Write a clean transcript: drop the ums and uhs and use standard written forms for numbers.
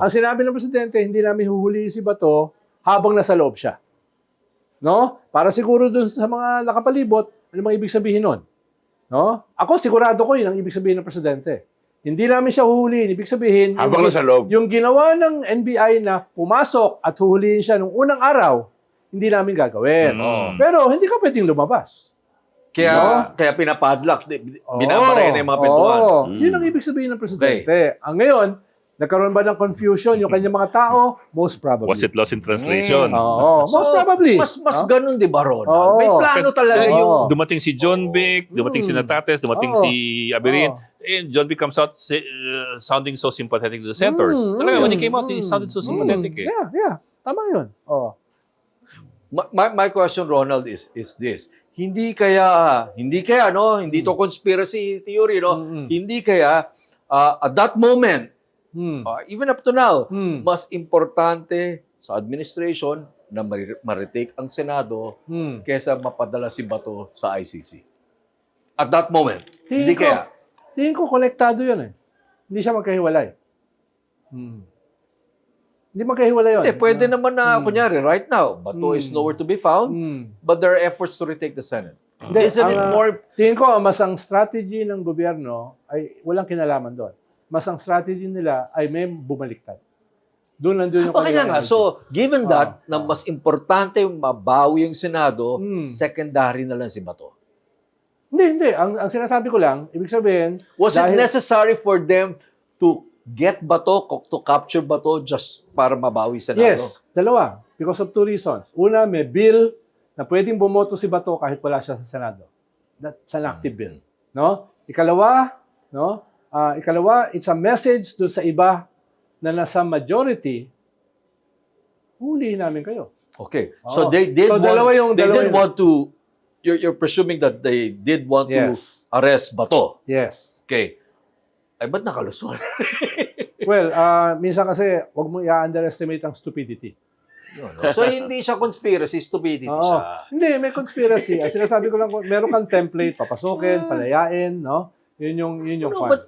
Ang sinabi ng Presidente, hindi namin huhulihin si Bato habang nasa loob siya. No? Para siguro dun sa mga nakapalibot, ano mga ibig sabihin nun? No? Ako, sigurado ko yun ang ibig sabihin ng Presidente. Hindi namin siya huhulihin. Ibig sabihin, Habang nasa loob. yung ginawa ng NBI na pumasok at huhulihin siya nung unang araw, hindi namin gagawin. Pero hindi ka pwedeng lumabas. Kaya pinapadlock, binabara na yung mga pintuan. Yun ang ibig sabihin ng Presidente. Ang ngayon, nagkaroon ba ng confusion yung kanyang mga tao? Most probably. Was it lost in translation? Oo, most probably. Mas ganun, di ba, Ron? Oo. May plano talaga yung... Dumating si John Vic, dumating si Natates, dumating si Aberin. And John Vic comes out sounding so sympathetic to the senators. Talaga, when he came out, he sounded so sympathetic. Yeah. Tama yun. My question, Ronald, is this. Hindi kaya, no? Hindi to conspiracy theory, no? Hindi kaya, at that moment, even up to now, mas importante sa administration na ma-retake ang Senado kesa mapadala si Bato sa ICC. At that moment. Hindi kaya. Tingin ko konektado yun eh. Hindi siya magkahiwalay. Hindi magkahiwalay yun. Pwede naman na, kunyari, right now, Bato is nowhere to be found, but there are efforts to retake the Senate. Isn't it more... Tingin ko, mas ang strategy ng gobyerno ay walang kinalaman doon. Mas ang strategy nila ay may bumaliktad. Doon nandun yung... Kaya nga, so, given that, na mas importante mabawi yung Senado, secondary na lang si Bato. Hindi. Ang sinasabi ko lang, ibig sabihin... Was it necessary for them to get Bato, to capture Bato just para mabawi Senado? Yes, dalawa. Because of two reasons. Una, may bill na pwedeng bumoto si Bato kahit wala siya sa Senado. That's an active bill. No? Ikalawa, it's a message doon sa iba na nasa majority, hulihin namin kayo. Okay. So they did want to, you're presuming that they did want to arrest Bato. Yes. Okay. Ay, ba't nakalusot? Well, minsan kasi, huwag mo i-underestimate ang stupidity. So, hindi siya conspiracy, stupidity siya. Hindi, may conspiracy. Sinasabi ko lang, meron kang template, papasukin, palayain, no? Yun yung fun.